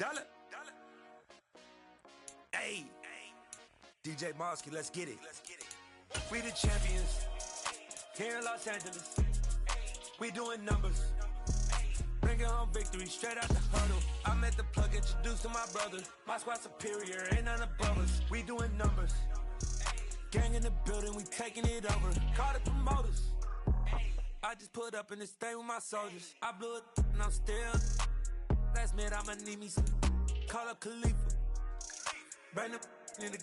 Dollar. Hey, DJ Mosky, let's get it. We the champions here in Los Angeles. We doing numbers. Bringing home victory straight out the huddle. I met the plug, introduced to my brother. My squad superior, ain't none above us. We doing numbers. Gang in the building, we taking it over. Call the promoters. I just put up in this thing with my soldiers. I blew it and I'm still. Last minute I'ma need me some. Call up Khalifa. Bring them in the.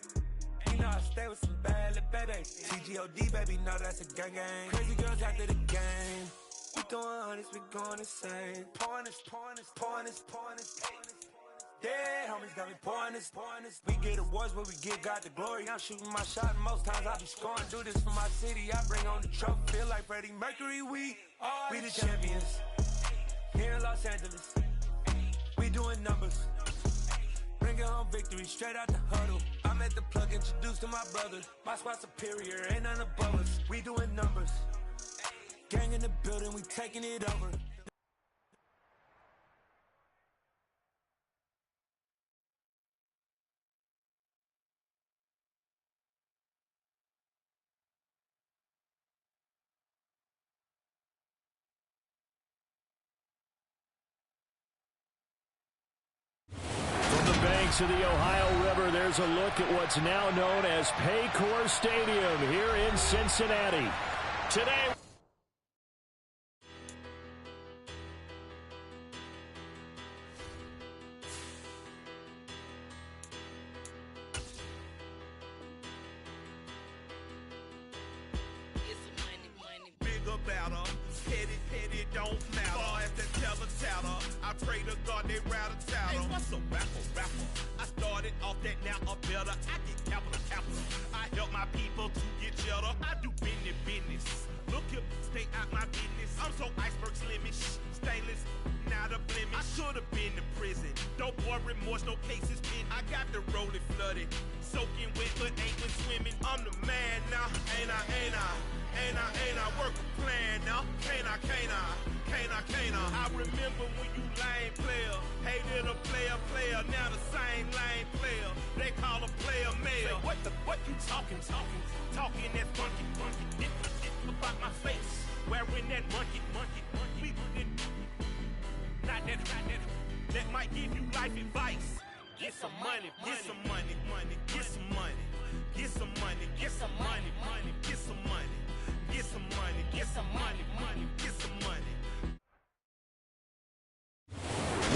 You know I stay with some bad little baby. TGOD baby, know that's a gang gang. Crazy girls after the game. We doing hundreds, we going insane. Pouring this. Dead homies got me pouring this. We get awards where we give God the glory. I'm shooting my shot and most times I be scoring. Do this for my city, I bring on the trophy. Feel like Freddie Mercury, we the champions here in Los Angeles. We doing numbers. Bringing home victory straight out the huddle. I met the plug, introduced to my brother. My squad superior, ain't none above us. We doing numbers. Gang in the building, we taking it over. Banks of the Ohio River, there's a look at what's now known as Paycor Stadium here in Cincinnati. Today, big about her, petty, don't matter. Far as the teller tatter, I pray to God they rattle tatter. Hey, what's a rapper? I started off that, now I'm better. I get capital. I help my people to get cheddar. I do business. Look here, stay out my business. I'm so iceberg slimish, stainless, not a blemish. I should've been in prison. Don't boy remorse, no cases pinned. I got the rolling flooded, soaking wet, but ain't been swimming. I'm the man now, ain't I? Work a plan now, can't I? I remember when you lame player, hated a player, now the same lame player. They call a player mayor. Say, what you talking that funky. Get about my face, wearing that monkey. We didn't, not that might give you life advice. Get some money.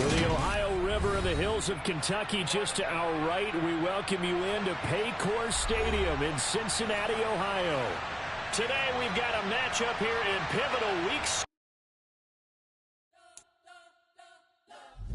with the Ohio River and the hills of Kentucky just to our right, we welcome you into Paycor Stadium in Cincinnati, Ohio. Today we've got a matchup here in pivotal weeks.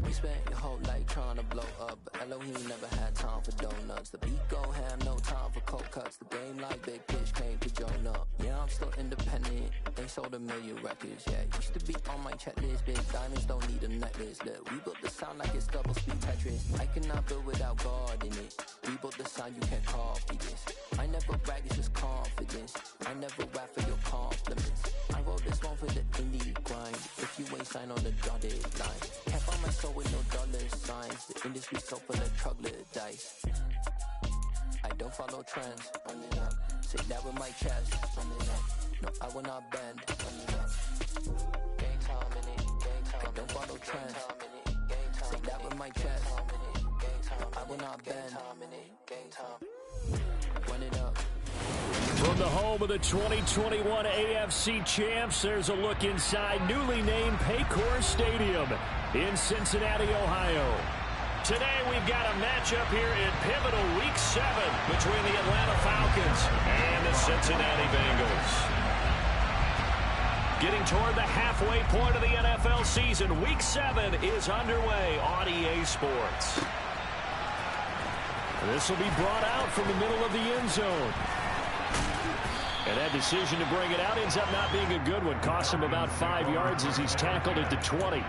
We spent your whole life trying to blow up, but Elohim never had time for donuts. The beat go ham, no time for cold cuts. The game like Big Pitch came to join up. Yeah, I'm still independent, they sold 1 million records. Yeah, used to be on my checklist. Big diamonds don't need a necklace. Look, we built the sound like it's double speed Tetris. I cannot build without God in it. We built the sound, you can't copy this. I never brag, it's just confidence. I never rap for your compliments. I wrote this one for the indie grind. If you ain't signed on the dotted line, can't find my soul with no dollar signs. The industry so full of troglodytes. I don't follow trends. Run it up. Say that with my chest. Run it up. No, I will not bend. Run it up. Gang time in it. I don't follow trends. Say that with my chest. I will not bend. Run it up. From the home of the 2021 AFC champs, there's a look inside newly named Paycor Stadium in Cincinnati, Ohio. Today we've got a matchup here in pivotal Week 7 between the Atlanta Falcons and the Cincinnati Bengals. Getting toward the halfway point of the NFL season, Week 7 is underway on EA Sports. This will be brought out from the middle of the end zone. And that decision to bring it out ends up not being a good one. Costs him about 5 yards as he's tackled at the 20.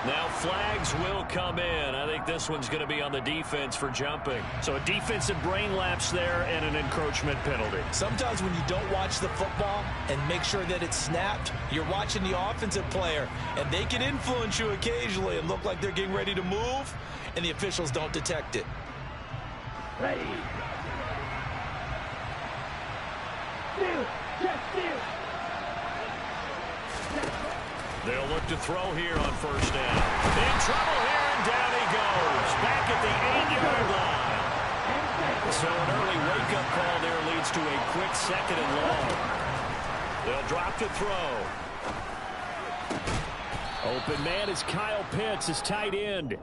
Now flags will come in. I think this one's going to be on the defense for jumping. So a defensive brain lapse there and an encroachment penalty. Sometimes when you don't watch the football and make sure that it's snapped, you're watching the offensive player, and they can influence you occasionally and look like they're getting ready to move, and the officials don't detect it. Ready. Steal. Just steal. They'll look to throw here on first down. In trouble here, and down he goes. Back at the 8-yard line. So an early wake-up call there leads to a quick 2nd and long. They'll drop to throw. Open man is Kyle Pitts, his tight end.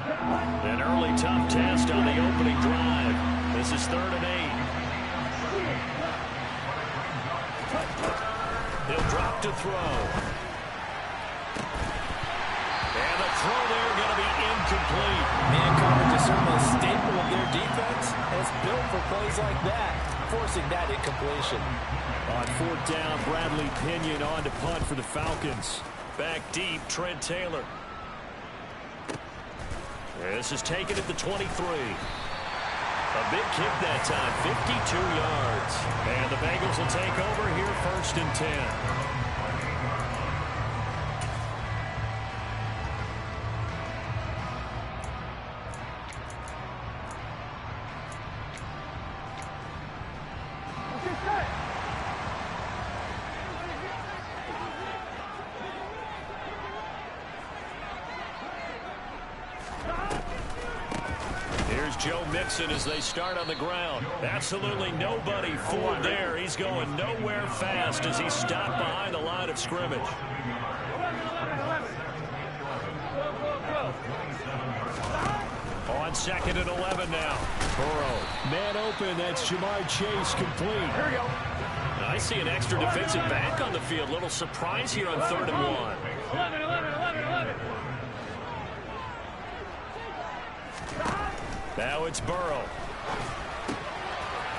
An early tough test on the opening drive. This is 3rd and 8. He'll drop to throw. And the throw there going to be incomplete. Man coverage is certainly a staple of their defense, and it's built for plays like that, forcing that incompletion. On 4th down, Bradley Pinion on to punt for the Falcons. Back deep, Trent Taylor. This is taken at the 23. A big kick that time, 52 yards. And the Bengals will take over here 1st and 10. Joe Mixon as they start on the ground. Absolutely nobody forward there. He's going nowhere fast as he's stopped behind the line of scrimmage. On 2nd and 11 now. Burrow. Man open. That's Jamar Chase complete. Here we go. I see an extra defensive back on the field. Little surprise here on 3rd and 1. 11. Now it's Burrow.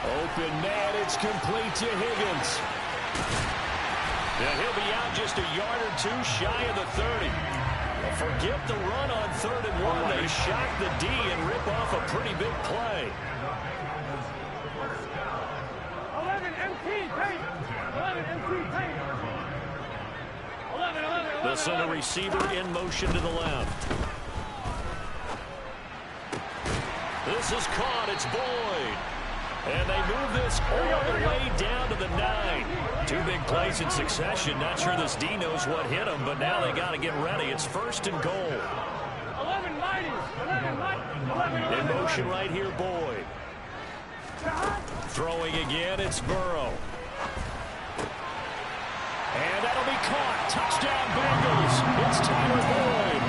Open man, it's complete to Higgins. Now he'll be out just a yard or 2 shy of the 30. Well, forget the run on 3rd and 1. They shock the D and rip off a pretty big play. 11 MT tight. 11 MT tight. 11. They'll send a receiver in motion to the left. This is caught. It's Boyd. And they move this all the way down to the 9. 2 big plays in succession. Not sure this D knows what hit him, but now they got to get ready. It's 1st and goal. 11 mighties. In motion right here, Boyd. Throwing again, it's Burrow. And that'll be caught. Touchdown, Bengals. It's Tyler Boyd.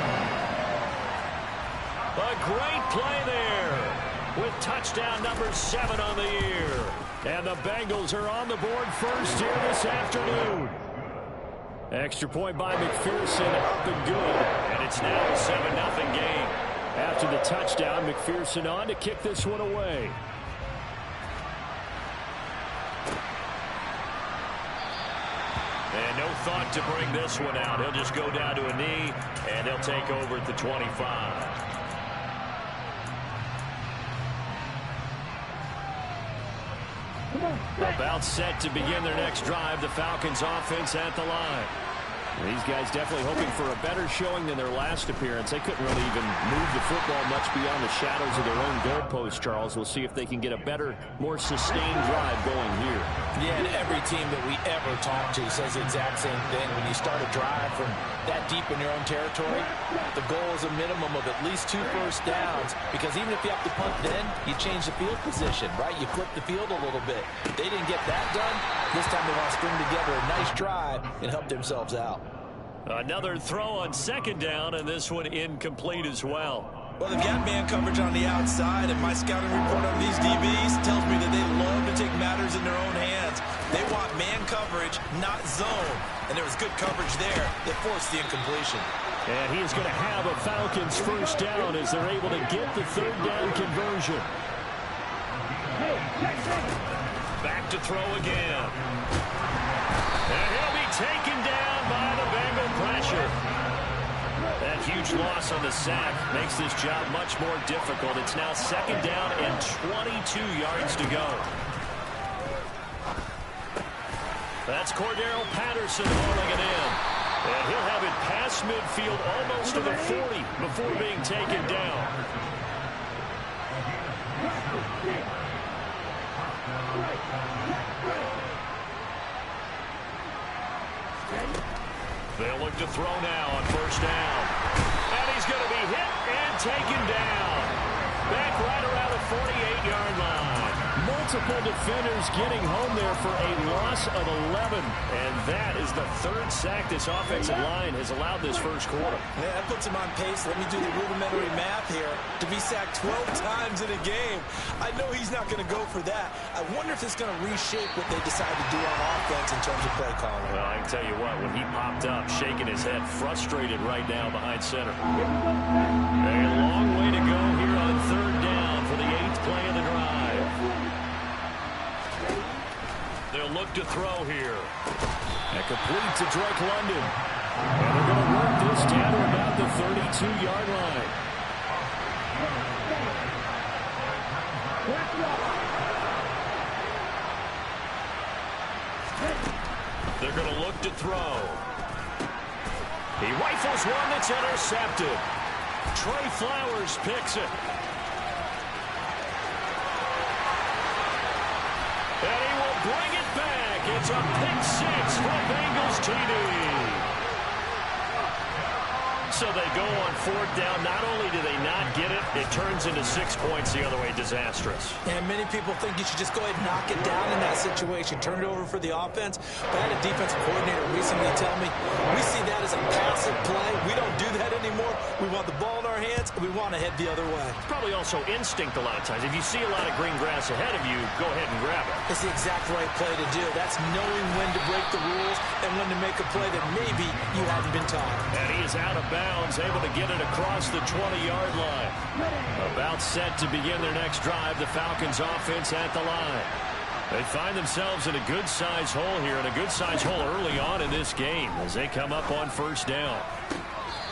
A great play there with touchdown number 7 on the year. And the Bengals are on the board first here this afternoon. Extra point by McPherson, up and good. And it's now a 7-0 game. After the touchdown, McPherson on to kick this one away. And no thought to bring this one out. He'll just go down to a knee, and they'll take over at the 25. About set to begin their next drive. The Falcons offense at the line. These guys definitely hoping for a better showing than their last appearance. They couldn't really even move the football much beyond the shadows of their own goalpost, Charles. We'll see if they can get a better, more sustained drive going here. Yeah, and every team that we ever talk to says the exact same thing. When you start a drive from that deep in your own territory, the goal is a minimum of at least 2 first downs, because even if you have to punt then, you change the field position, right? You flip the field a little bit. They didn't get that done. This time they want to string together a nice drive and help themselves out. Another throw on 2nd down, and this one incomplete as well. Well, they've got man coverage on the outside, and my scouting report on these DBs tells me that they love to take matters in their own hands. They want man coverage, not zone. And there was good coverage there that forced the incompletion. And he is going to have a Falcons first down as they're able to get the 3rd down conversion. Back to throw again. And he'll be taken down by the Bengal pressure. That huge loss on the sack makes this job much more difficult. It's now 2nd down and 22 yards to go. That's Cordero Patterson hauling it in. And he'll have it past midfield almost to the 40 before being taken down. They'll look to throw now on 1st down. And he's going to be hit and taken down. Back right around the 48-yard line. Multiple defenders getting home there for a loss of 11. And that is the 3rd sack this offensive line has allowed this first quarter. Yeah, that puts him on pace. Let me do the rudimentary math here. To be sacked 12 times in a game, I know he's not going to go for that. I wonder if it's going to reshape what they decide to do on offense in terms of play calling. Well, I can tell you what, when he popped up, shaking his head, frustrated right now behind center. A long way to go here on 3rd down for the 8th play of the drive. They'll look to throw here. And complete to Drake London. And they're going to work this down to about the 32-yard line. They're going to look to throw. He rifles one that's intercepted. Trey Flowers picks it. And he will bring it back. It's a pick 6 for the Bengals TD. So they go on 4th down. Not only do they not get it, it turns into 6 points the other way. Disastrous. And many people think you should just go ahead and knock it down in that situation. Turn it over for the offense. But I had a defensive coordinator recently tell me, we see that as a passive play. We don't do that anymore. We want the ball in our hands, and we want to head the other way. It's probably also instinct a lot of times. If you see a lot of green grass ahead of you, go ahead and grab it. It's the exact right play to do. That's knowing when to break the rules and when to make a play that maybe you haven't been taught. And he is out of bounds, able to get it across the 20-yard line. About set to begin their next drive, the Falcons offense at the line. They find themselves in a good-sized hole here, and a good-sized hole early on in this game as they come up on 1st down.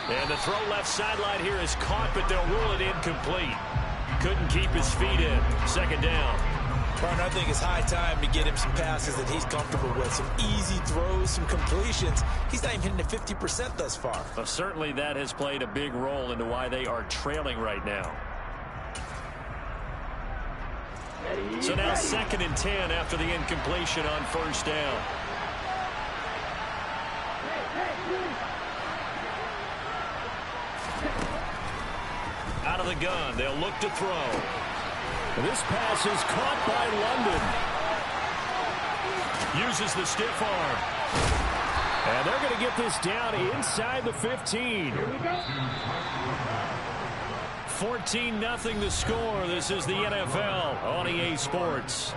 And the throw left sideline here is caught, but they'll rule it incomplete. Couldn't keep his feet in. 2nd down. Partner, I think it's high time to get him some passes that he's comfortable with. Some easy throws, some completions. He's not even hitting the 50% thus far. Well, certainly that has played a big role into why they are trailing right now. So now 2nd and 10 after the incompletion on 1st down. Out of the gun, they'll look to throw. This pass is caught by London. Uses the stiff arm. And they're going to get this down inside the 15. 14-0 the score. This is the NFL on EA Sports.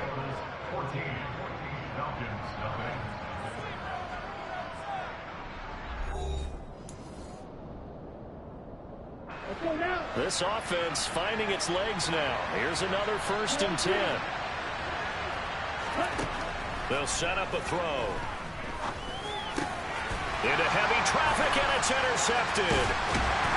This offense finding its legs now. Here's another 1st and 10. They'll set up a throw. Into heavy traffic, and it's intercepted.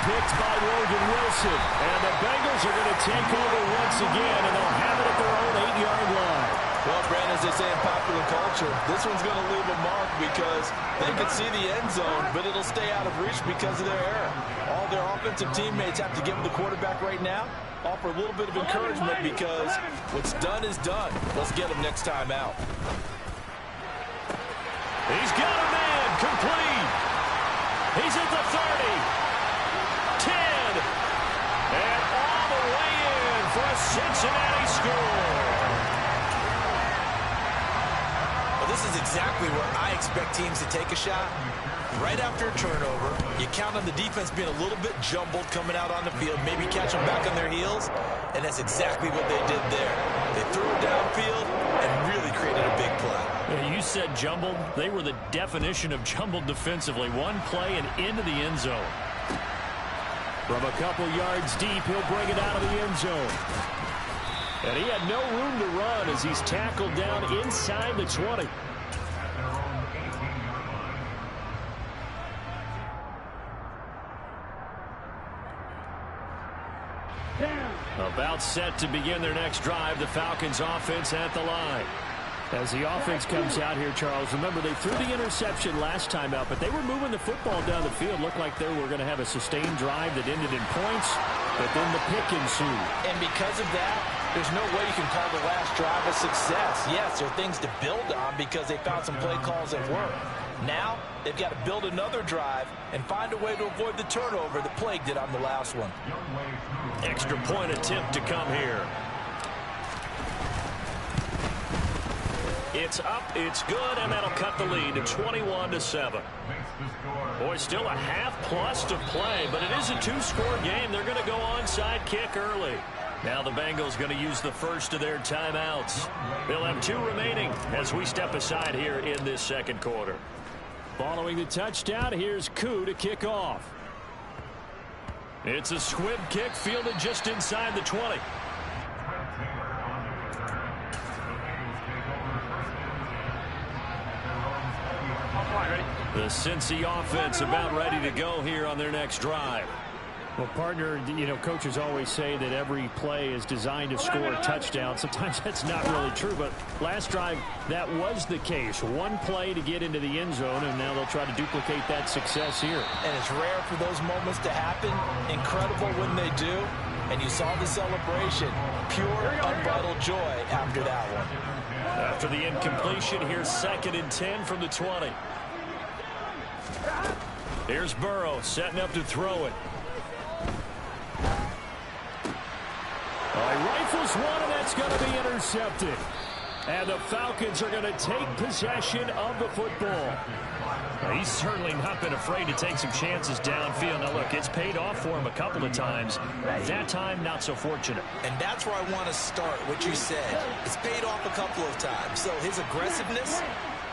Picked by Logan Wilson. And the Bengals are going to take over once again, and they'll have it at their own 8-yard line. Well, Brandon, as they say in popular culture, this one's going to leave a mark because they can see the end zone, but it'll stay out of reach because of their error. All their offensive teammates have to give the quarterback right now, offer a little bit of encouragement because what's done is done. Let's get him next time out. He's got a man, complete. He's at the 30, 10, and all the way in for a Cincinnati score. Well, this is exactly where I expect teams to take a shot. Right after a turnover, you count on the defense being a little bit jumbled coming out on the field, maybe catch them back on their heels, and that's exactly what they did there. They threw it downfield and really created a big play. You said jumbled. They were the definition of jumbled defensively. One play and into the end zone. From a couple yards deep, he'll bring it out of the end zone. And he had no room to run as he's tackled down inside the 20. About set to begin their next drive. The Falcons offense at the line. As the offense comes out here, Charles, remember they threw the interception last time out, but they were moving the football down the field. Looked like they were going to have a sustained drive that ended in points, but then the pick ensued. And because of that, there's no way you can call the last drive a success. Yes, there are things to build on because they found some play calls that work. Now, they've got to build another drive and find a way to avoid the turnover that plagued it on the last one. Extra point attempt to come here. It's up, it's good, and that'll cut the lead to 21-7. Boy, still a half plus to play, but it is a two-score game. They're going to go onside kick early. Now the Bengals going to use the first of their timeouts. They'll have 2 remaining as we step aside here in this second quarter. Following the touchdown, here's Koo to kick off. It's a squib kick fielded just inside the 20. The Cincy offense about ready to go here on their next drive. Well, partner, coaches always say that every play is designed to score a touchdown. Sometimes that's not really true, but last drive, that was the case. One play to get into the end zone, and now they'll try to duplicate that success here. And it's rare for those moments to happen. Incredible when they do. And you saw the celebration. Pure, unbridled joy after that one. After the incompletion, here's 2nd and 10 from the 20. Here's Burrow setting up to throw it. He rifles one, and that's going to be intercepted. And the Falcons are going to take possession of the football. Well, he's certainly not been afraid to take some chances downfield. Now, look, it's paid off for him a couple of times. That time, not so fortunate. And that's where I want to start, what you said. It's paid off a couple of times. So his aggressiveness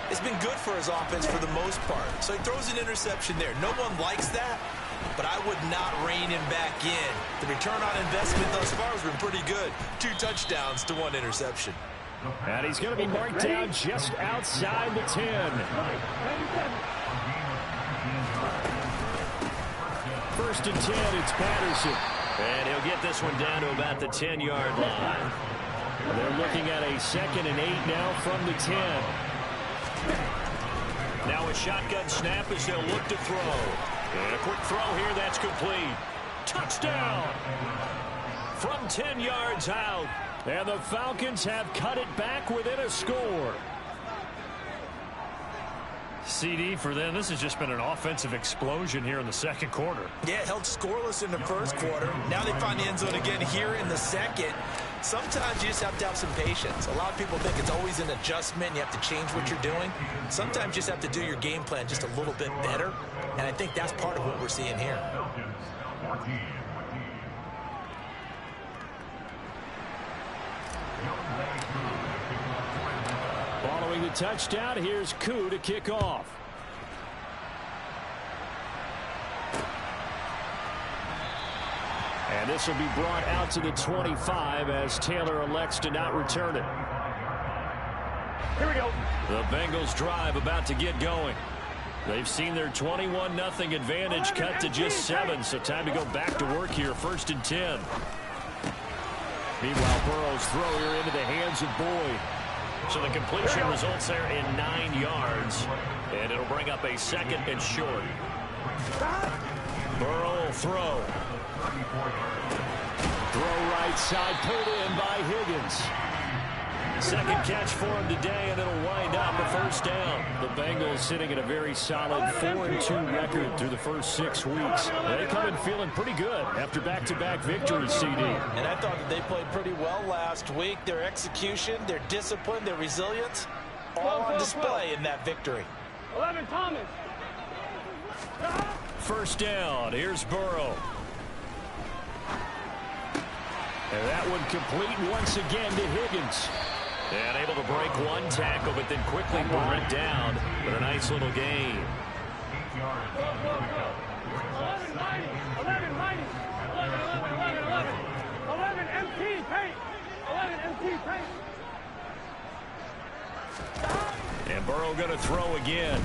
has been good for his offense for the most part. So he throws an interception there. No one likes that, but I would not rein him back in. The return on investment thus far has been pretty good. 2 touchdowns to 1 interception. And he's going to be marked down just outside the 10. First and 10, it's Patterson. And he'll get this one down to about the 10-yard line. They're looking at a 2nd and 8 now from the 10. Now a shotgun snap as they'll look to throw. And a quick throw here, that's complete. Touchdown! From 10 yards out. And the Falcons have cut it back within a score. CD for them, this has just been an offensive explosion here in the second quarter. Yeah, held scoreless in the first quarter. Now they find the end zone again here in the second. Sometimes you just have to have some patience. A lot of people think it's always an adjustment. You have to change what you're doing. Sometimes you just have to do your game plan just a little bit better. And I think that's part of what we're seeing here. Following the touchdown, here's Koo to kick off. And this will be brought out to the 25 as Taylor elects to not return it. Here we go. The Bengals drive about to get going. They've seen their 21-0 advantage cut to just 7, so time to go back to work here. 1st and 10. Meanwhile, Burrow's throw here into the hands of Boyd. So the completion results there in 9 yards, and it'll bring up a 2nd and short. Burrow will throw. Throw right side, pulled in by Higgins. 2nd catch for him today, and it'll wind up a 1st down. The Bengals sitting at a very solid 4-2 record through the first 6 weeks. They come in feeling pretty good after back-to-back victories, CD. And I thought that they played pretty well last week. Their execution, their discipline, their resilience, all on display in that victory. 11, Thomas. 1st down. Here's Burrow. And that one complete once again to Higgins. And able to break one tackle, but then quickly brought it down with a nice little gain. 11, mighty. 11, mighty. 11, empty, paint. 11, empty, paint. And Burrow going to throw again.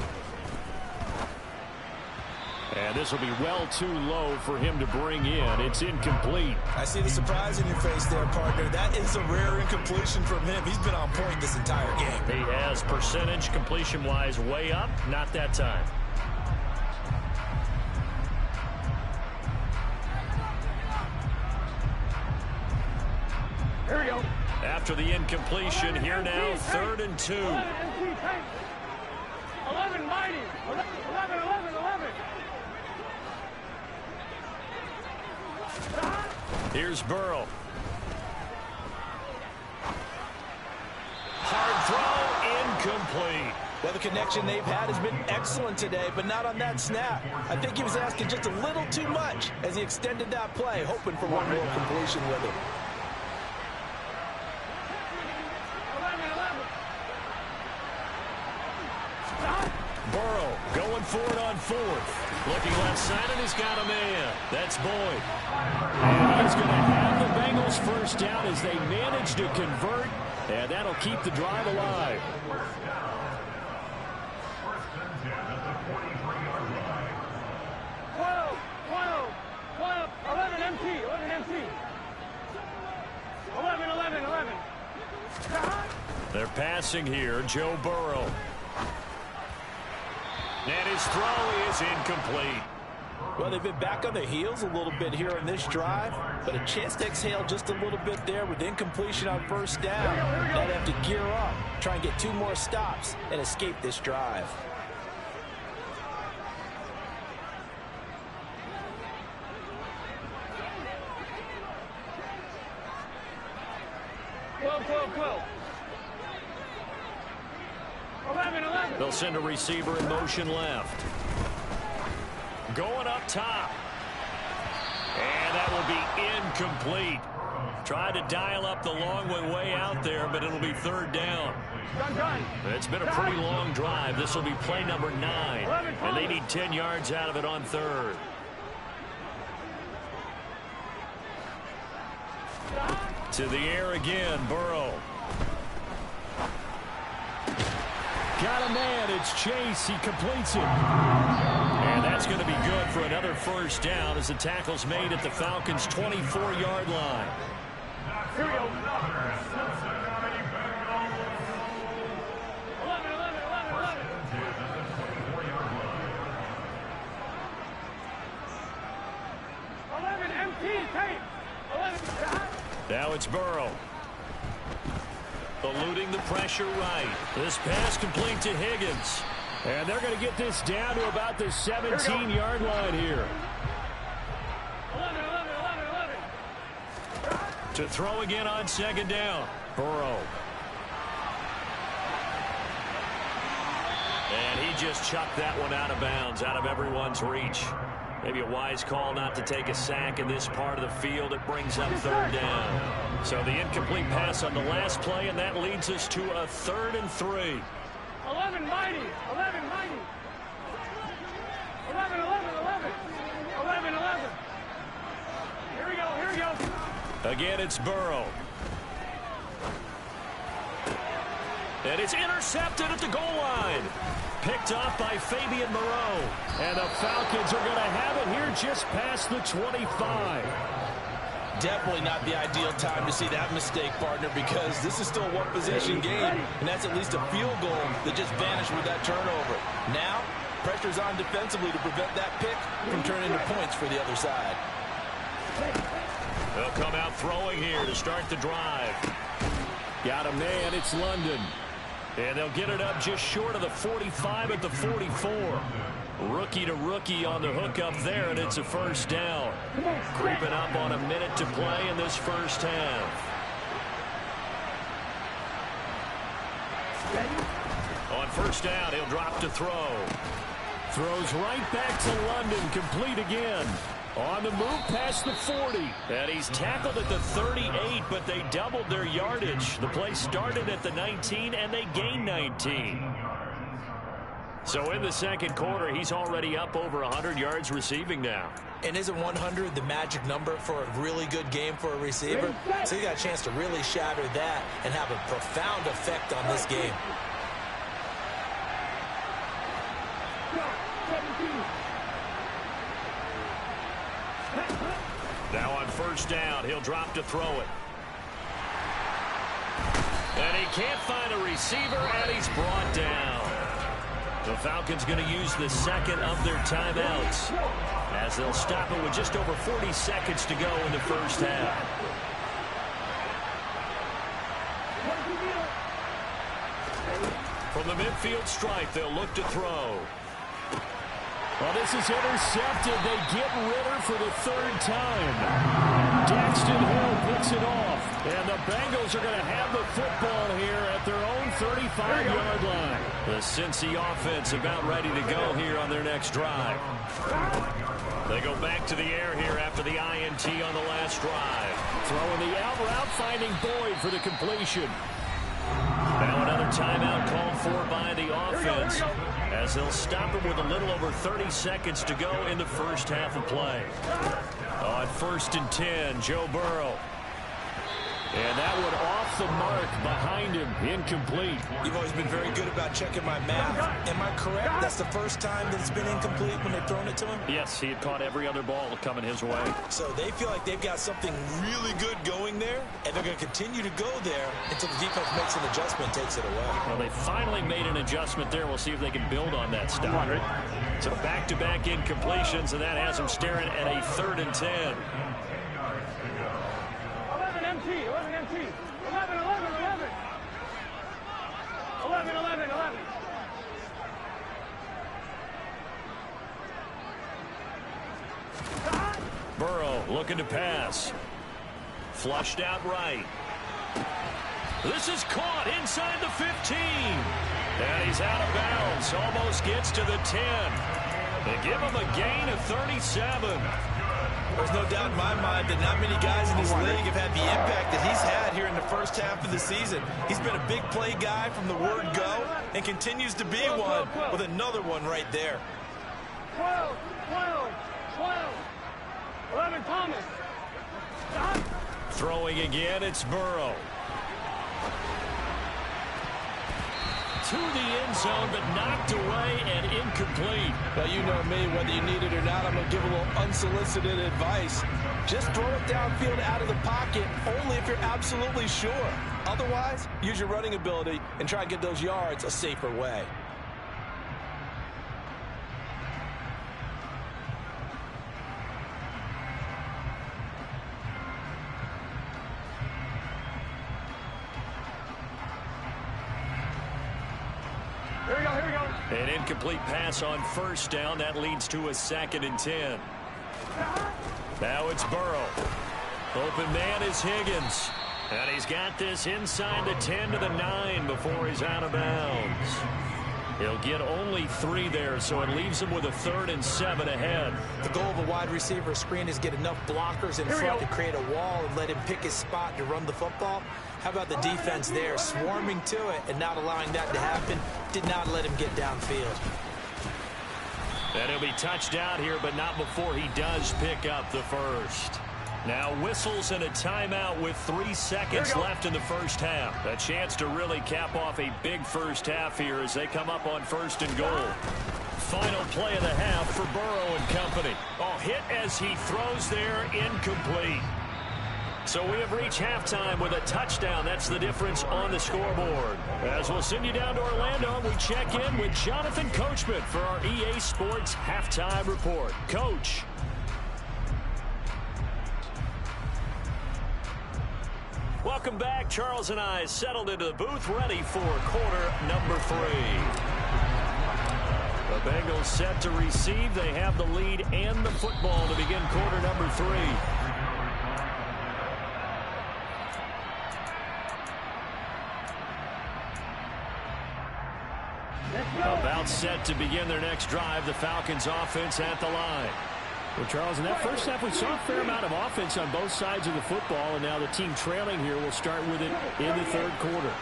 And this will be well too low for him to bring in. It's incomplete. I see the surprise in your face there, partner. That is a rare incompletion from him. He's been on point this entire game. He has percentage completion-wise way up. Not that time. Here we go. After the incompletion, here now, 3rd and 2. 11 mighty. 11. Here's Burrow. Hard throw, incomplete. Well, the connection they've had has been excellent today, but not on that snap. I think he was asking just a little too much as he extended that play, hoping for one more completion with it. 11. Burrow going for it on 4th. Looking left side, and he's got a man. That's Boyd. And he's going to have the Bengals first down as they manage to convert, and that'll keep the drive alive. 12. 11 MT. 11. They're passing here. Joe Burrow. And his throw is incomplete. Well, they've been back on their heels a little bit here in this drive, but a chance to exhale just a little bit there with incompletion on first down. They'd have to gear up, try and get 2 more stops, and escape this drive. Twelve. 11. They'll send a receiver in motion left. Going up top. And that will be incomplete. Tried to dial up the long way out there, but it'll be 3rd down. Done. It's been a pretty long drive. This will be play number 9. And they need 10 yards out of it on 3rd. To the air again, Burrow. Got a man, it's Chase, he completes it. And that's going to be good for another first down as the tackle's made at the Falcons' 24-yard line. Here we go. 11. 11 MT, tape. 11. Now it's Burrow. Eluding the pressure right. This pass complete to Higgins. And they're going to get this down to about the 17-yard line here. 11. To throw again on 2nd down. Burrow. And he just chucked that one out of bounds, out of everyone's reach. Maybe a wise call not to take a sack in this part of the field. It brings up 3rd down. So the incomplete pass on the last play, and that leads us to a 3rd and 3. 11 mighty. 11. 11. Here we go. Again, it's Burrow. And it's intercepted at the goal line. Picked off by Fabian Moreau. And the Falcons are going to have it here just past the 25. Definitely not the ideal time to see that mistake, partner, because this is still a one-possession game, and that's at least a field goal that just vanished with that turnover. Now, pressure's on defensively to prevent that pick from turning into points for the other side. They'll come out throwing here to start the drive. Got a man, it's London. And they'll get it up just short of the 45 at the 44. Rookie to rookie on the hook up there, and it's a first down. Creeping up on a minute to play in this first half. On first down, he'll drop to throw. Throws right back to London, complete again. On the move past the 40. And he's tackled at the 38, but they doubled their yardage. The play started at the 19, and they gained 19. So in the second quarter, he's already up over 100 yards receiving now. And isn't 100 the magic number for a really good game for a receiver? So you got a chance to really shatter that and have a profound effect on this game. Now on first down, he'll drop to throw it. And he can't find a receiver, and he's brought down. The Falcons going to use the second of their timeouts as they'll stop it with just over 40 seconds to go in the first half. From the midfield stripe, they'll look to throw. Well, this is intercepted. They get Ritter for the third time. Daxton Hill picks it off. And the Bengals are going to have the football here at their own 35-yard line. The Cincy offense about ready to go here on their next drive. They go back to the air here after the INT on the last drive. Throwing the out route, finding Boyd for the completion. Now another timeout called for by the offense as they'll stop it with a little over 30 seconds to go in the first half of play. On 1st and 10, Joe Burrow. And that one off the mark behind him, incomplete. You've always been very good about checking my math. Am I correct? That's the first time that it's been incomplete when they've thrown it to him? Yes, he had caught every other ball coming his way. So they feel like they've got something really good going there, and they're going to continue to go there until the defense makes an adjustment, takes it away. Well, they finally made an adjustment there. We'll see if they can build on that stop. So back-to-back incompletions, and that has them staring at a 3rd and 10. 11 MT. 11. 11. Burrow looking to pass. Flushed out right. This is caught inside the 15. And he's out of bounds. Almost gets to the 10. They give him a gain of 37. There's no doubt in my mind that not many guys in this league have had the impact that he's had here in the first half of the season. He's been a big play guy from the word go and continues to be one with another one right there. 12. 11 Thomas. Throwing again, it's Burrow. To the end zone, but knocked away and incomplete. Now, you know me, whether you need it or not, I'm going to give a little unsolicited advice. Just throw it downfield out of the pocket, only if you're absolutely sure. Otherwise, use your running ability and try and get those yards a safer way. An incomplete pass on first down. That leads to a 2nd and 10. Now it's Burrow. Open man is Higgins. And he's got this inside the 10 to the 9 before he's out of bounds. He'll get only 3 there, so it leaves him with a 3rd and 7 ahead. The goal of a wide receiver screen is get enough blockers in front to create a wall and let him pick his spot to run the football. How about the defense there, swarming to it and not allowing that to happen? Did not let him get downfield. And he'll be touched out here, but not before he does pick up the first. Now whistles and a timeout with 3 seconds left in the first half. A chance to really cap off a big first half here as they come up on 1st and goal. Final play of the half for Burrow and company. Oh, hit as he throws there, incomplete. So we have reached halftime with a touchdown. That's the difference on the scoreboard. As we'll send you down to Orlando, we check in with Jonathan Coachman for our EA Sports Halftime Report. Coach. Welcome back. Charles and I settled into the booth, ready for quarter number 3. The Bengals set to receive. They have the lead and the football to begin quarter number 3. About set to begin their next drive. The Falcons offense at the line. Well, Charles, in that first half, we saw a fair amount of offense on both sides of the football, and now the team trailing here will start with it in the 3rd quarter.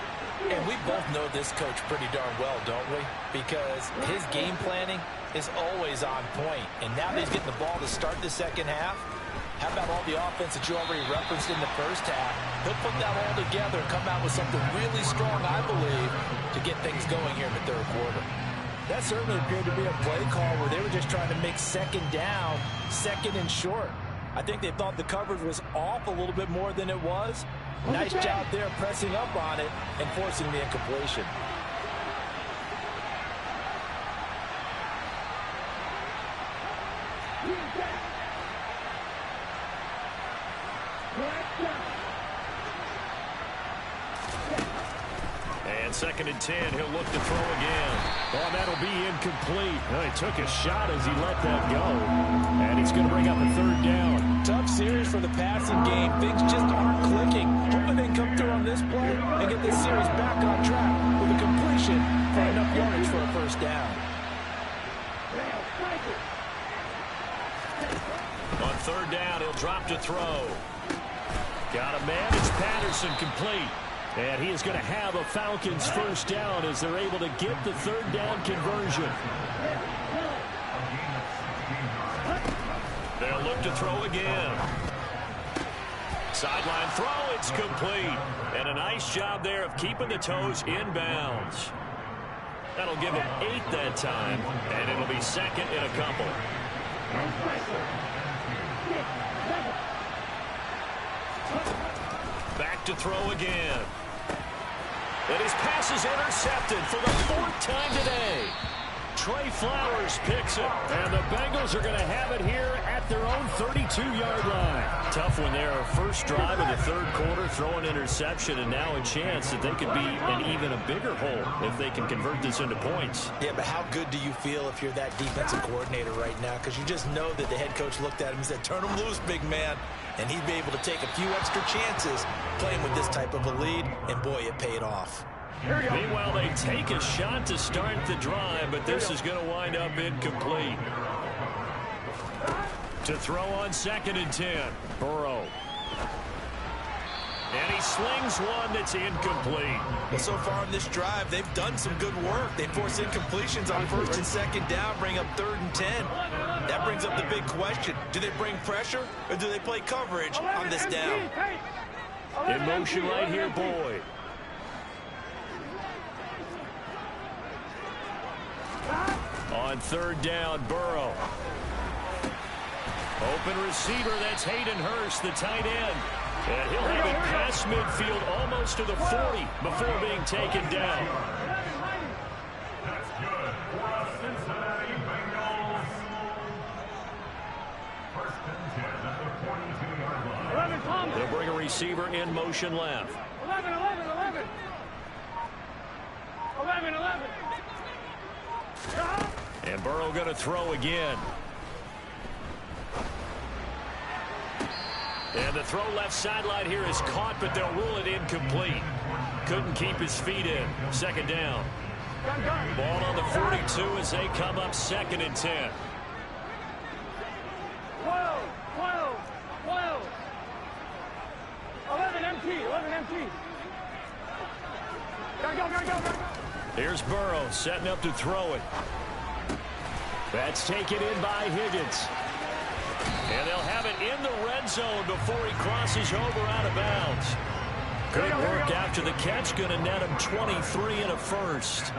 And we both know this coach pretty darn well, don't we? Because his game planning is always on point. And now that he's getting the ball to start the second half, how about all the offense that you already referenced in the first half? He'll put that all together and come out with something really strong, I believe, to get things going here in the 3rd quarter. That certainly appeared to be a play call where they were just trying to make 2nd down, 2nd and short. I think they thought the coverage was off a little bit more than it was. Nice job there pressing up on it and forcing the incompletion. And 2nd and 10, he'll look to throw again. Oh, that'll be incomplete. Well, he took a shot as he let that go. And it's going to bring up a 3rd down. Tough series for the passing game. Things just aren't clicking. Hoping they can come through on this play and get this series back on track with a completion for enough yardage for a 1st down. On 3rd down, he'll drop to throw. Got to manage Patterson complete. And he is going to have a Falcons 1st down as they're able to get the 3rd down conversion. They'll look to throw again. Sideline throw, it's complete. And a nice job there of keeping the toes inbounds. That'll give him 8 that time, and it'll be 2nd and a couple. Back to throw again. And his pass is intercepted for the 4th time today. Trey Flowers picks it, and the Bengals are going to have it here at their own 32-yard line. Tough when they're first drive of the 3rd quarter, throw an interception, and now a chance that they could be in even a bigger hole if they can convert this into points. Yeah, but how good do you feel if you're that defensive coordinator right now? Because you just know that the head coach looked at him and said, turn him loose, big man. And he'd be able to take a few extra chances playing with this type of a lead, and boy, it paid off. Meanwhile, they take a shot to start the drive, but this is going to wind up incomplete. To throw on 2nd and 10, Burrow. And he slings one that's incomplete. Well, so far in this drive, they've done some good work. They force incompletions on 1st and 2nd down, bring up 3rd and 10. That brings up the big question. Do they bring pressure, or do they play coverage on this down? In motion right here, Boyd. On 3rd down, Burrow. Open receiver, that's Hayden Hurst, the tight end. And he'll have it past midfield almost to the 40 before being taken down. That's good for Cincinnati Bengals. 1st and 10 at the 42-yard line. They'll bring a receiver in motion left. 11. 11. And Burrow going to throw again. And the throw left sideline here is caught, but they'll rule it incomplete. Couldn't keep his feet in. 2nd down. Ball on the 42 as they come up 2nd and 10. 12. 11 empty. Go. Here's Burrow setting up to throw it. That's taken in by Higgins. And they'll have it in the red zone before he crosses over out of bounds. Good work after the catch. Going to net him 23 and a 1st.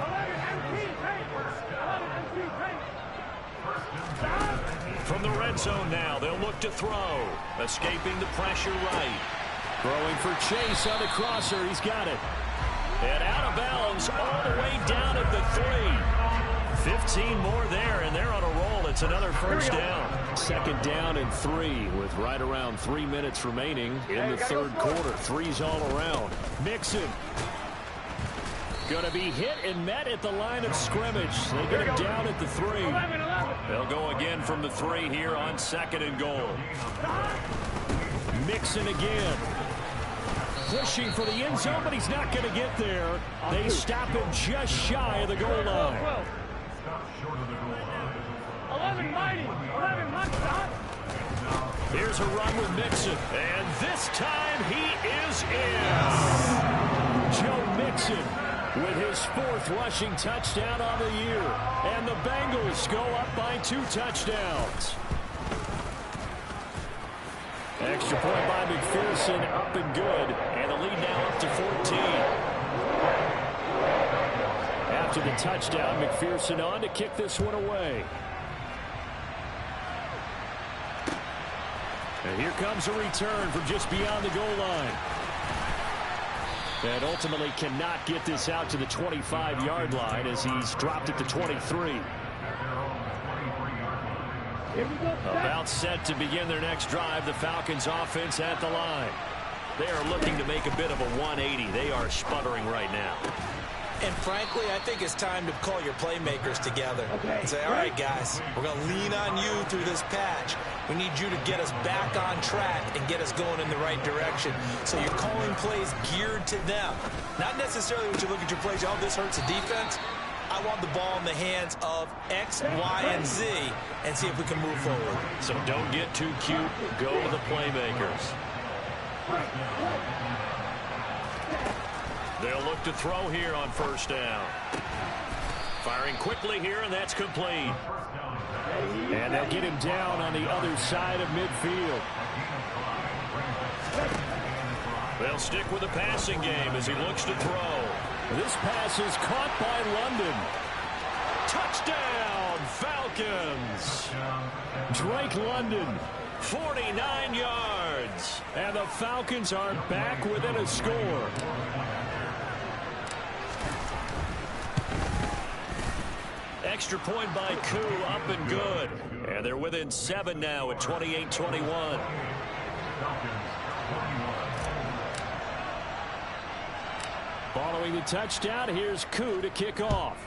From the red zone now, they'll look to throw. Escaping the pressure right. Throwing for Chase on the crosser. He's got it. And out of bounds all the way down at the 3. 15 more there, and they're on a roll. It's another 1st down. 2nd down and 3 with right around 3 minutes remaining in the 3rd quarter. 3's all around. Mixon. Going to be hit and met at the line of scrimmage. They get him down at the 3. They'll go again from the 3 here on 2nd and goal. Mixon again. Pushing for the end zone, but he's not going to get there. They stop him just shy of the goal line. 11 mighty. 11 mighty. Here's a run with Mixon, and this time he is in. Joe Mixon with his 4th rushing touchdown on the year, and the Bengals go up by 2 touchdowns. Extra point by McPherson, up and good, and the lead now up to 14. After the touchdown, McPherson on to kick this one away. And here comes a return from just beyond the goal line. And ultimately cannot get this out to the 25-yard line as he's dropped it to 23. About set to begin their next drive. The Falcons offense at the line. They are looking to make a bit of a 180. They are sputtering right now. And frankly, I think it's time to call your playmakers together and say, all right, guys, we're going to lean on you through this patch. We need you to get us back on track and get us going in the right direction. So you're calling plays geared to them. Not necessarily when you look at your plays, oh, this hurts the defense. I want the ball in the hands of X, Y, and Z and see if we can move forward. So don't get too cute. Go to the playmakers. They'll look to throw here on first down. Firing quickly here, and that's complete. And they'll get him down on the other side of midfield. They'll stick with the passing game as he looks to throw. This pass is caught by London. Touchdown, Falcons. Drake London, 49 yards. And the Falcons are back within a score. Extra point by Koo, up and good. And they're within 7 now at 28-21. Following the touchdown, here's Koo to kick off.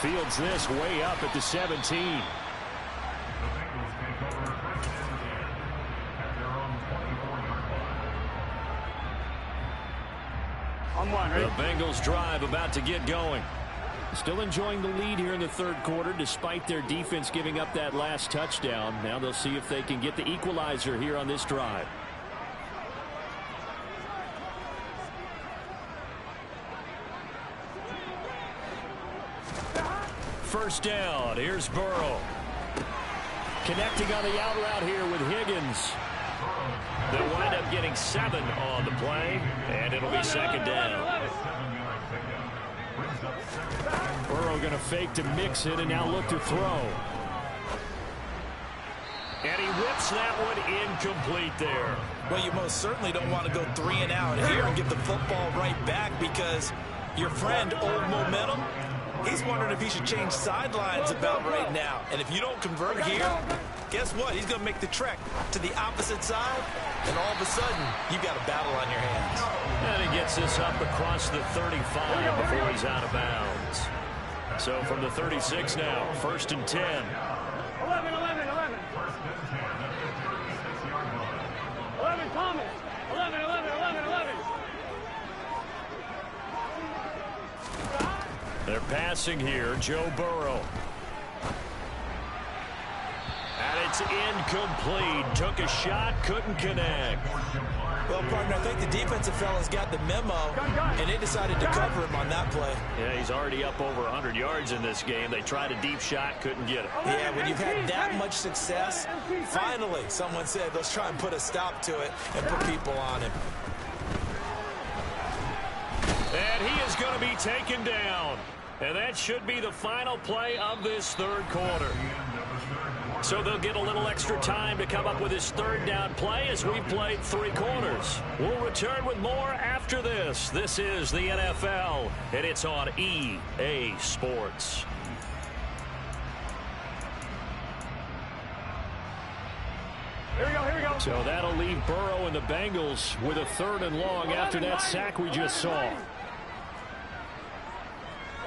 Fields this way up at the 17. The Bengals drive about to get going. Still enjoying the lead here in the third quarter despite their defense giving up that last touchdown. Now they'll see if they can get the equalizer here on this drive. First down. Here's Burrow. Connecting on the out route here with Higgins. They'll wind up getting 7 on the play, and it'll be second down. Burrow going to fake to mix it and now look to throw. And he whips that one incomplete there. Well, you most certainly don't want to go 3 and out here and get the football right back because your friend, Old Momentum, he's wondering if he should change sidelines about right now. And if you don't convert here, guess what? He's going to make the trek to the opposite side, and all of a sudden, you've got a battle on your hands. And he gets this up across the 35 before he's out of bounds. So from the 36 now, first and 10. 11. 11, Thomas. 11. They're passing here, Joe Burrow. And it's incomplete. Took a shot, couldn't connect. Well, partner, I think the defensive fellas got the memo, and they decided to cover him on that play. Yeah, he's already up over 100 yards in this game. They tried a deep shot, couldn't get it. Yeah, when you've had that much success, finally someone said, let's try and put a stop to it and put people on him. And he is going to be taken down. And that should be the final play of this third quarter. So they'll get a little extra time to come up with his third down play as we've played 3 quarters. We'll return with more after this. This is the NFL, and it's on EA Sports. Here we go. So that'll leave Burrow and the Bengals with a 3rd and long after that sack we just saw.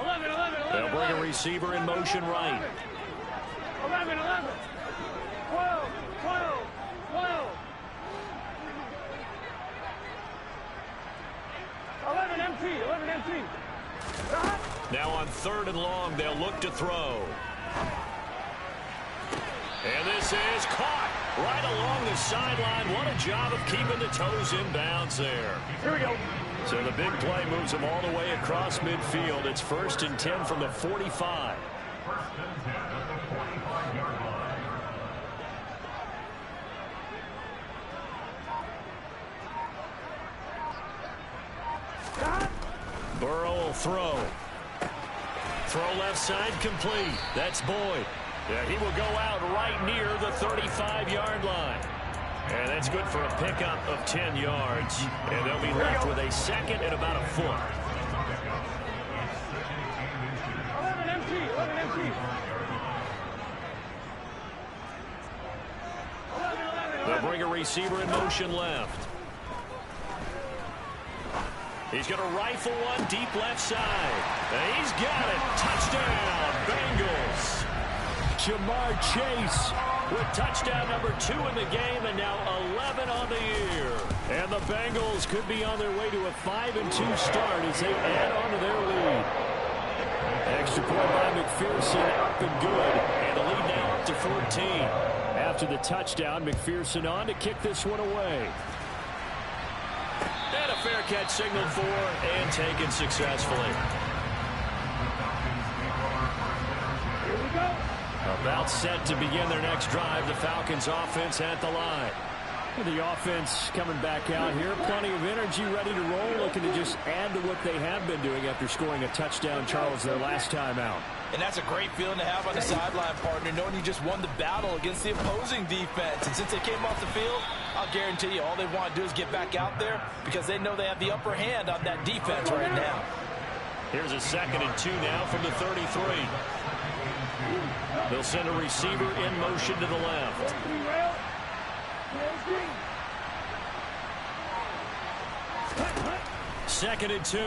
11. They'll bring a receiver in motion right. 11. 12. 11 empty. Now on 3rd and long, they'll look to throw. And this is caught right along the sideline. What a job of keeping the toes in bounds there. Here we go. So the big play moves them all the way across midfield. It's 1st and 10 from the 45. Burrow will throw. Throw left side complete. That's Boyd. Yeah, he will go out right near the 35-yard line. And that's good for a pickup of 10 yards. And they'll be left with a second and about a foot. 11 empty. They'll bring a receiver in motion left. He's going to rifle one deep left side. And he's got it. Touchdown, Bengals. Jamar Chase with touchdown number 2 in the game, and now 11 on the year. And the Bengals could be on their way to a 5-2 start as they add on to their lead. Extra point by McPherson, up and good. And the lead now up to 14. After the touchdown, McPherson on to kick this one away. And a fair catch signaled for and taken successfully. Here we go. About set to begin their next drive. The Falcons offense at the line. The offense coming back out here. Plenty of energy, ready to roll. Looking to just add to what they have been doing after scoring a touchdown, Charles, their last time out. And that's a great feeling to have on the sideline, partner, knowing you just won the battle against the opposing defense. And since they came off the field, I'll guarantee you all they want to do is get back out there because they know they have the upper hand on that defense right now. Here's a 2nd and 2 now from the 33. They'll send a receiver in motion to the left. 2nd and 2.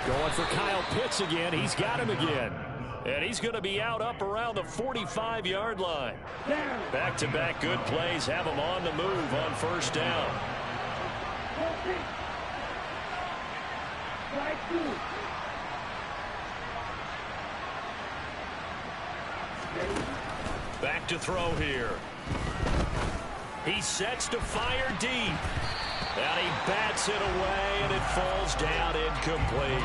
Going for Kyle Pitts again. He's got him again. And he's going to be out up around the 45-yard line. Back-to-back good plays have him on the move on first down. Back to throw here. He sets to fire deep. And he bats it away, and it falls down incomplete.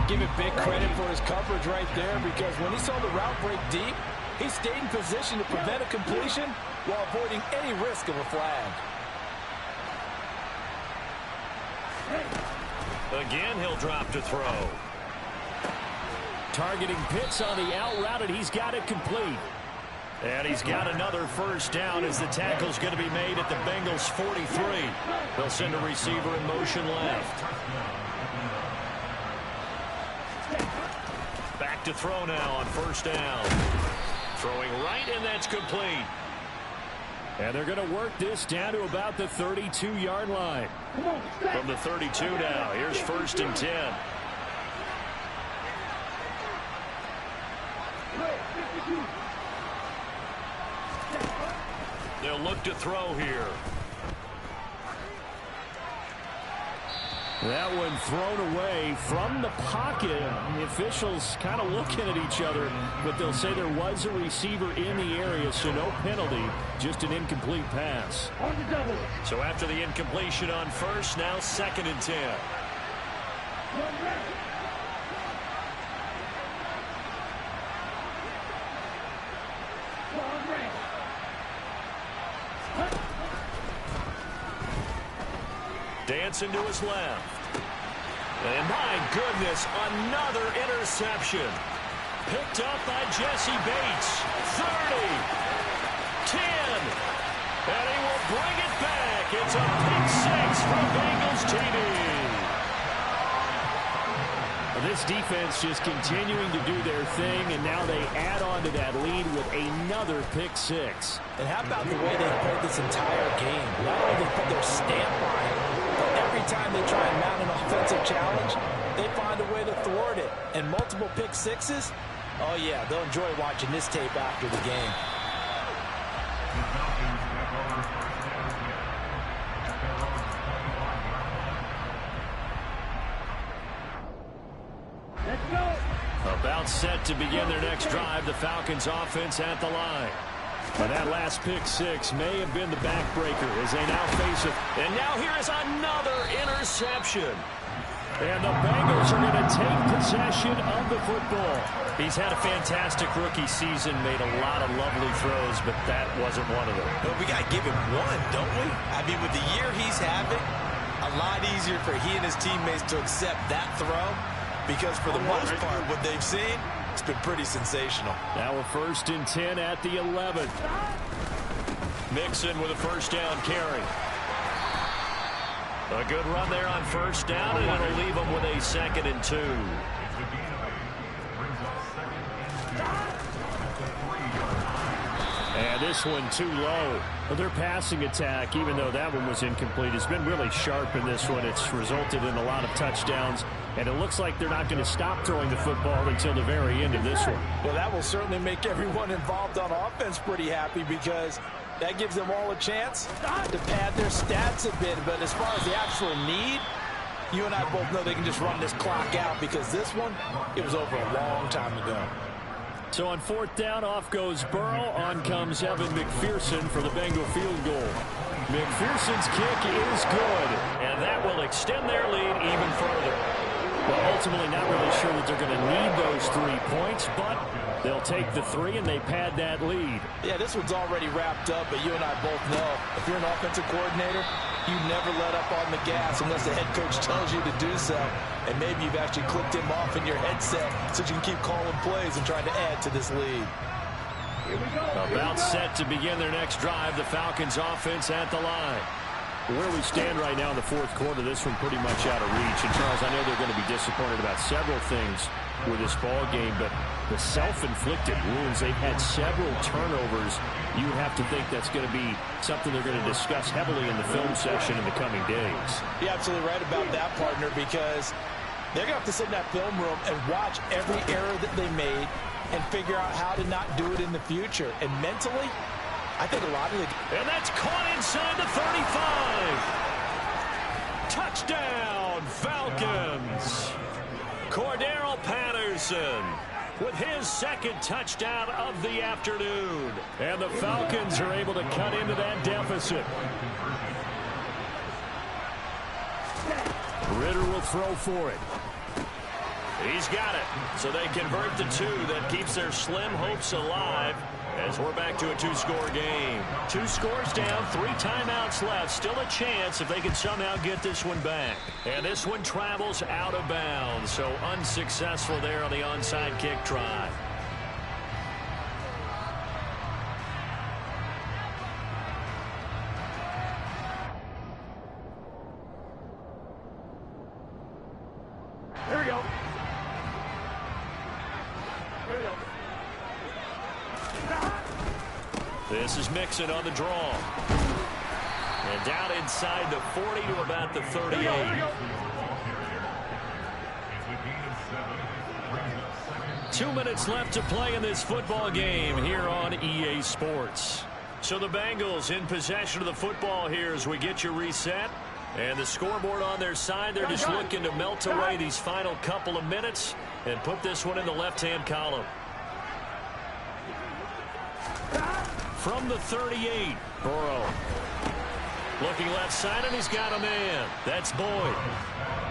Give it big credit for his coverage right there because when he saw the route break deep, he stayed in position to prevent a completion while avoiding any risk of a flag. Again, he'll drop to throw. Targeting Pitts on the out route, and he's got it complete. And he's got another first down as the tackle's going to be made at the Bengals' 43. They'll send a receiver in motion left. Back to throw now on first down. Throwing right, and that's complete. And they're going to work this down to about the 32-yard line. From the 32 now, here's 1st and 10. They'll look to throw here. That one thrown away from the pocket. The officials kind of looking at each other, but they'll say there was a receiver in the area, so no penalty, just an incomplete pass. So after the incompletion on first, now 2nd and 10. Dancing to his left. And my goodness, another interception. Picked up by Jesse Bates. 30. 10. And he will bring it back. It's a pick 6 for Bengals TV. This defense just continuing to do their thing, and now they add on to that lead with another pick 6. And how about the way they played this entire game? Not only they put their stamp on it, but every time they try and mount an offensive challenge, they find a way to thwart it. And multiple pick 6s, oh yeah, they'll enjoy watching this tape after the game. About set to begin their next drive, the Falcons offense at the line. And that last pick 6 may have been the backbreaker as they now face it. And now here is another interception. And the Bengals are going to take possession of the football. He's had a fantastic rookie season, made a lot of lovely throws, but that wasn't one of them. But we got to give him one, don't we? I mean, with the year he's having, a lot easier for he and his teammates to accept that throw. Because for the most part, what they've seen, It's been pretty sensational. Now we're 1st and 10 at the 11. Mixon with a first down carry. A good run there on first down, and it'll leave them with a 2nd and 2. And this one too low. Well, their passing attack, even though that one was incomplete, has been really sharp in this one. It's resulted in a lot of touchdowns, and it looks like they're not going to stop throwing the football until the very end of this one. Well, that will certainly make everyone involved on offense pretty happy, because that gives them all a chance to pad their stats a bit. But as far as the actual need, you and I both know they can just run this clock out, because this one, it was over a long time ago. So on 4th down, off goes Burrow. On comes Evan McPherson for the Bengal field goal. McPherson's kick is good, and that will extend their lead even further. Well, ultimately not really sure that they're going to need those 3 points, but they'll take the 3 and they pad that lead. Yeah, this one's already wrapped up, but you and I both know if you're an offensive coordinator, you never let up on the gas unless the head coach tells you to do so. And maybe you've actually clicked him off in your headset so you can keep calling plays and trying to add to this lead. About set to begin their next drive, the Falcons offense at the line. Where we stand right now in the 4th quarter, this one pretty much out of reach. And Charles, I know they're going to be disappointed about several things with this ball game, but the self-inflicted wounds, they've had several turnovers. You have to think that's going to be something they're going to discuss heavily in the film session in the coming days. You're absolutely right about that, partner, because they're going to have to sit in that film room and watch every error that they made and figure out how to not do it in the future. And mentally, I think a lot of the... And that's caught inside the 35. Touchdown, Falcons. Cordero Patterson with his 2nd touchdown of the afternoon. And the Falcons are able to cut into that deficit. Ritter will throw for it. He's got it. So they convert the 2. That keeps their slim hopes alive as we're back to a 2-score game. 2 scores down, 3 timeouts left. Still a chance if they can somehow get this one back. And this one travels out of bounds. So unsuccessful there on the onside kick try. Here we go. This is Mixon on the draw. And down inside the 40 to about the 38. Here we go. 2 minutes left to play in this football game here on EA Sports. So the Bengals in possession of the football here as we get you reset. And the scoreboard on their side, they're just looking to melt away these final couple of minutes and put this one in the left-hand column. From the 38, Burrow. Looking left side, and he's got a man. That's Boyd.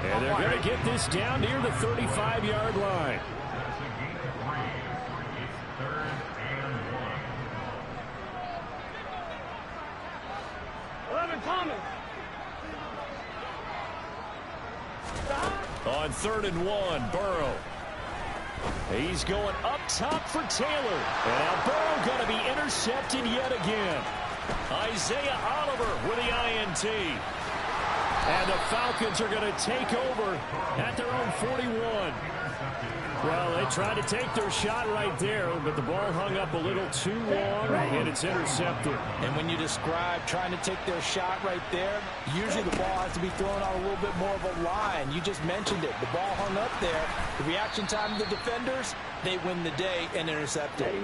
And they're going to get this down near the 35-yard line. On 3rd and 1, Burrow. He's going up top for Taylor. And now Burrow going to be intercepted yet again. Isaiah Oliver with the INT. And the Falcons are going to take over at their own 41. Well, they tried to take their shot right there, but the ball hung up a little too long, and it's intercepted. And when you describe trying to take their shot right there, usually the ball has to be thrown on a little bit more of a line. You just mentioned it. The ball hung up there. The reaction time of the defenders, they win the day and intercept it.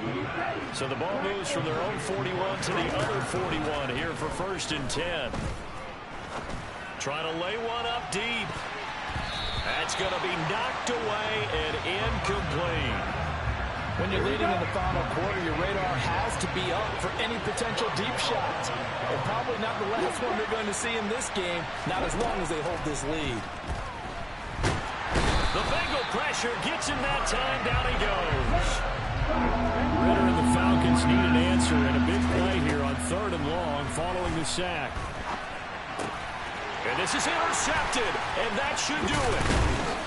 So the ball moves from their own 41 to the other 41 here for 1st and 10. Trying to lay one up deep. That's going to be knocked away and incomplete. When you're leading in the final quarter, your radar has to be up for any potential deep shots. And probably not the last one they're going to see in this game, not as long as they hold this lead. The Bengal pressure gets him that time. Down he goes. Ritter and the Falcons need an answer, and a big play here on 3rd and long following the sack. And this is intercepted, and that should do it.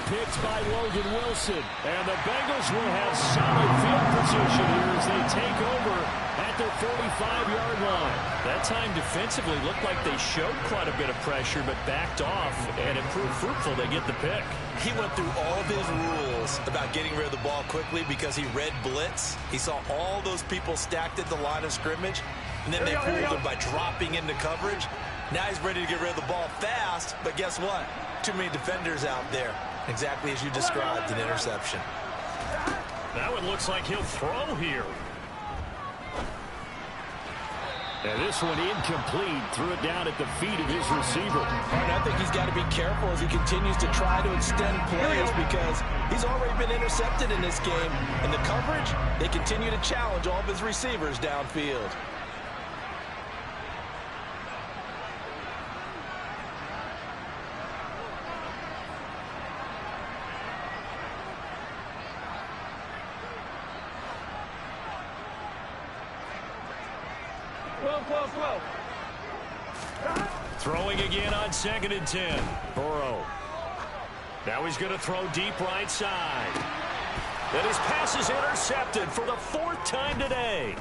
picked by Logan Wilson. And the Bengals will have solid field position here as they take over at their 45-yard line. That time defensively looked like they showed quite a bit of pressure but backed off, and it proved fruitful. They get the pick. He went through all of his rules about getting rid of the ball quickly because he read blitz. He saw all those people stacked at the line of scrimmage, and then they fooled him by dropping into coverage. Now he's ready to get rid of the ball fast, but guess what? Too many defenders out there. Exactly as you described, an interception. That one looks like he'll throw here. And this one incomplete. Threw it down at the feet of his receiver. And I think he's got to be careful as he continues to try to extend plays because he's already been intercepted in this game. And the coverage, they continue to challenge all of his receivers downfield. Throwing again on 2nd and 10. Burrow. Now he's going to throw deep right side. And his pass is intercepted for the 4th time today.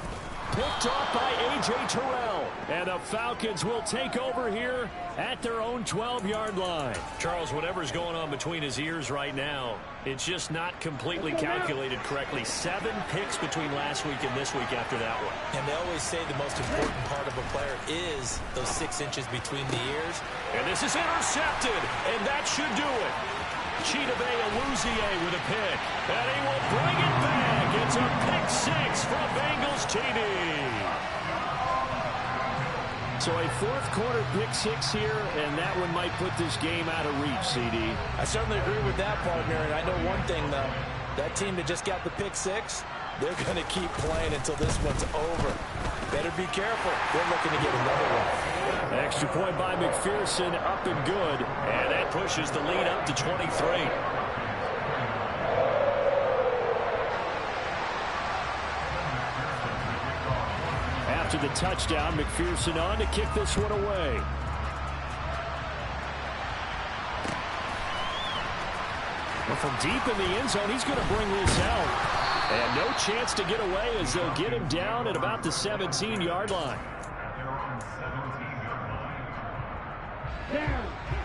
Picked off by A.J. Terrell. And the Falcons will take over here at their own 12-yard line. Charles, whatever's going on between his ears right now, it's just not completely calculated correctly. 7 picks between last week and this week after that one. And they always say the most important part of a player is those 6 inches between the ears. And this is intercepted, and that should do it. Chidobe Awuzie with a pick, and he will bring it back. It's a pick 6 for a Bengals TD. So a 4th quarter pick 6 here, and that one might put this game out of reach, CD. I certainly agree with that, partner, and I know one thing, though. That team that just got the pick 6, they're going to keep playing until this one's over. Better be careful. They're looking to get another one. Extra point by McPherson, up and good. And that pushes the lead up to 23. After the touchdown, McPherson on to kick this one away. Well, from deep in the end zone, he's going to bring this out. And no chance to get away as they'll get him down at about the 17-yard line.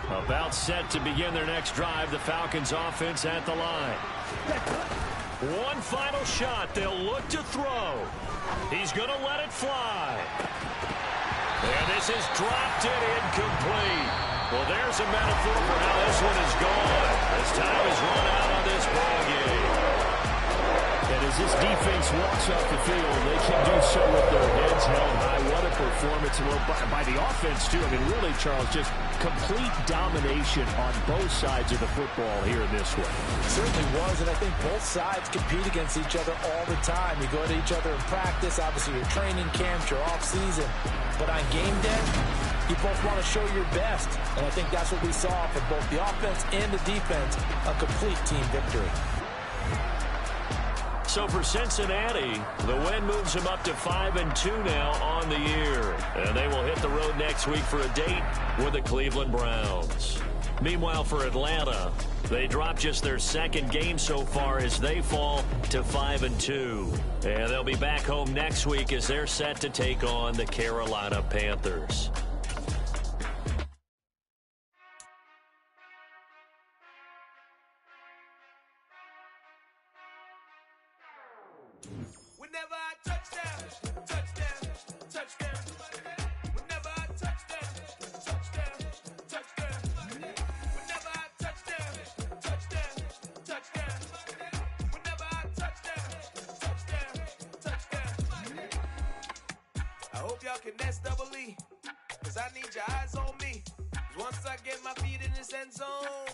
About set to begin their next drive, the Falcons offense at the line. One final shot. They'll look to throw. He's going to let it fly. And this is dropped in incomplete. Well, there's a metaphor for how this one is gone. As time is run out on this ball game. And as this defense walks off the field, they can do so with their heads held high. What a performance by the offense, too. I mean, really, Charles, just complete domination on both sides of the football here in this one. It certainly was, and I think both sides compete against each other all the time. You go to each other in practice, obviously your training camps, your off-season. But on game day, you both want to show your best. And I think that's what we saw from both the offense and the defense, a complete team victory. So for Cincinnati, the win moves them up to 5-2 now on the year. And they will hit the road next week for a date with the Cleveland Browns. Meanwhile, for Atlanta, they drop just their 2nd game so far as they fall to 5-2. And they'll be back home next week as they're set to take on the Carolina Panthers. Whenever I touchdown, touchdown, touchdown. Whenever I touchdown, touchdown, touchdown. Whenever I touchdown, touchdown, touchdown. Whenever I touchdown, touchdown. I hope y'all can nest double E, 'cause I need your eyes on me. 'Cause once I get my feet in this end zone,